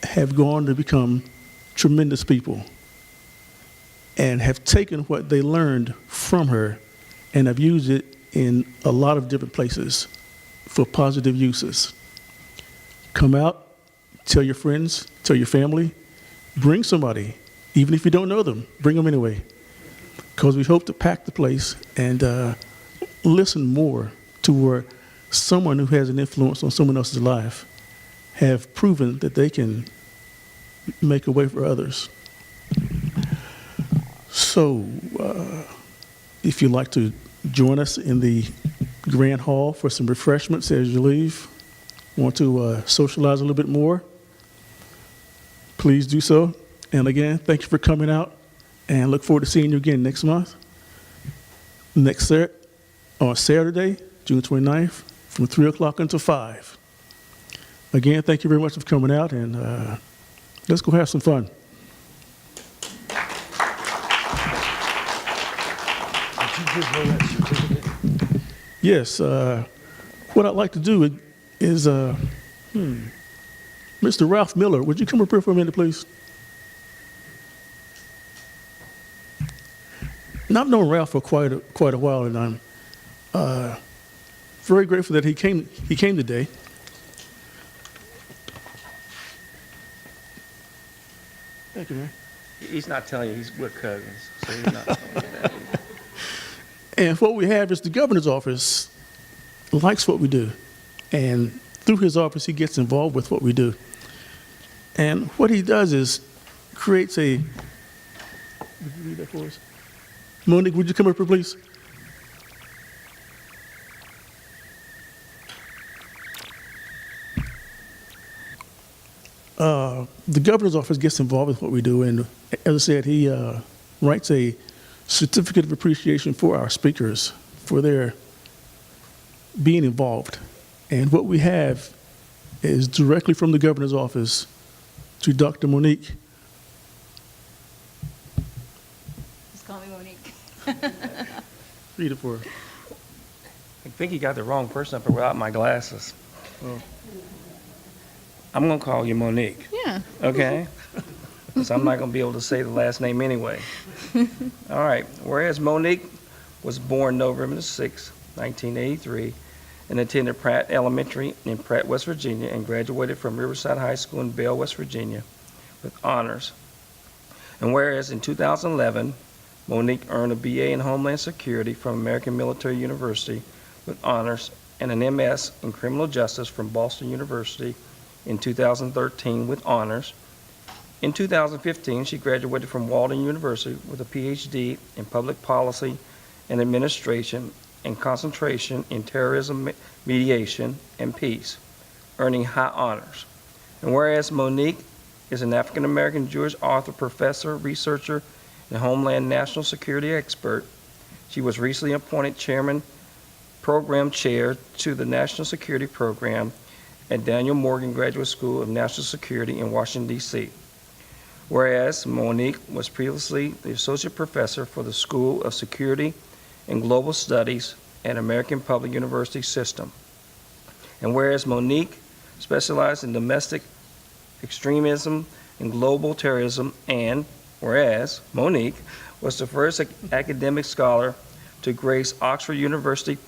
have gone to become tremendous people and have taken what they learned from her and have used it in a lot of different places for positive uses. Come out, tell your friends, tell your family, bring somebody, even if you don't know them, bring them anyway, because we hope to pack the place and listen more to where someone who has an influence on someone else's life have proven that they can make a way for others. So if you'd like to join us in the Grand Hall for some refreshments as you leave, want to socialize a little bit more, please do so. And again, thank you for coming out, and look forward to seeing you again next month. On Saturday, June 29th, from 3 o'clock until 5. Again, thank you very much for coming out, and let's go have some fun. Yes, what I'd like to do is, Mr. Ralph Miller, would you come up here for a minute, please? Now, I've known Ralph for quite a while, and I'm very grateful that he came today. Thank you, man. He's not telling you, we're cousins, so he's not telling you that. And what we have is the governor's office likes what we do. And through his office, he gets involved with what we do. And what he does is creates a, would you read that for us? Monique, would you come up here, please? The governor's office gets involved with what we do, and as I said, he writes a certificate of appreciation for our speakers for their being involved. And what we have is directly from the governor's office to Dr. Monique. Just call me Monique. Read it for her. I think he got the wrong person up here without my glasses. Oh. I'm going to call you Monique. Yeah. Okay? Because I'm not going to be able to say the last name anyway. All right. Whereas Monique was born November 6, 1983, and attended Pratt Elementary in Pratt, West Virginia, and graduated from Riverside High School in Bell, West Virginia with honors. And whereas in 2011, Monique earned a BA in Homeland Security from American Military University with honors and an MS in Criminal Justice from Boston University in 2013 with honors. In 2015, she graduated from Walden University with a PhD in Public Policy and Administration and concentration in terrorism, mediation, and peace, earning high honors. And whereas Monique is an African-American Jewish author, professor, researcher, and Homeland National Security expert, she was recently appointed Chairman, Program Chair to the National Security Program at Daniel Morgan Graduate School of National Security in Washington, D.C. Whereas Monique was previously the Associate Professor for the School of Security and Global Studies at American Public University System. And whereas Monique specialized in domestic extremism and global terrorism, and whereas Monique was the first academic scholar to grace Oxford University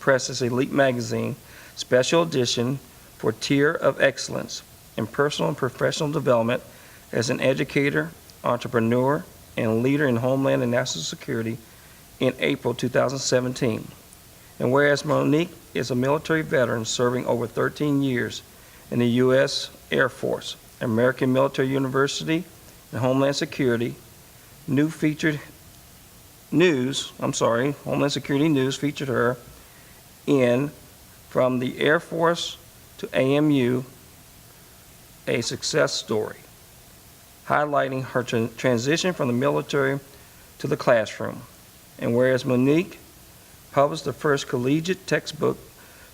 Press's Elite Magazine Special Edition for Tier of Excellence in Personal and Professional Development as an educator, entrepreneur, and leader in Homeland and National Security in April 2017. And whereas Monique is a military veteran serving over 13 years in the U.S. Air Force, American Military University, and Homeland Security, Homeland Security News featured her in From the Air Force to AMU, a Success Story, highlighting her transition from the military to the classroom. And whereas Monique published the first collegiate textbook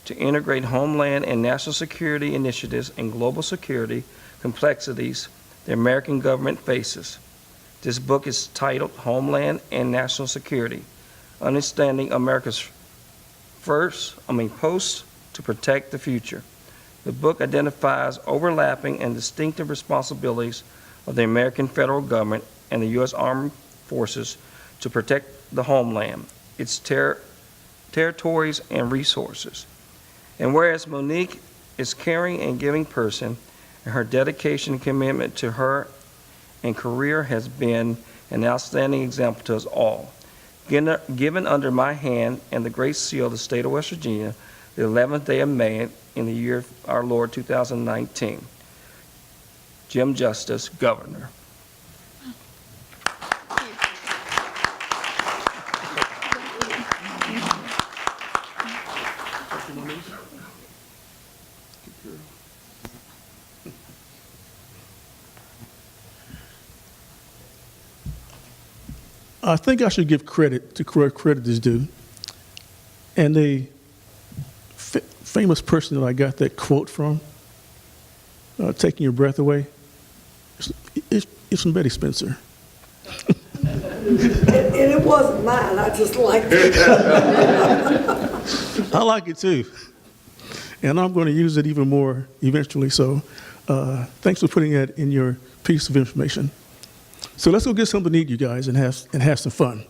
to integrate homeland and national security initiatives and global security complexities the American government faces. This book is titled Homeland and National Security, Understanding America's Posts to Protect the Future. The book identifies overlapping and distinctive responsibilities of the American federal government and the U.S. Armed Forces to protect the homeland, its territories, and resources. And whereas Monique is a caring and giving person, and her dedication and commitment to her and career has been an outstanding example to us all. Given under my hand and the great seal of the state of West Virginia, the 11th day of May in the year of our Lord 2019. Jim Justice, Governor. I think I should give credit to where credit is due. And the famous person that I got that quote from, taking your breath away, it's from Betty Spencer. And it wasn't mine, I just liked it. I like it too. And I'm going to use it even more eventually, so thanks for putting that in your piece of information. So let's go get something to eat, you guys, and have some fun.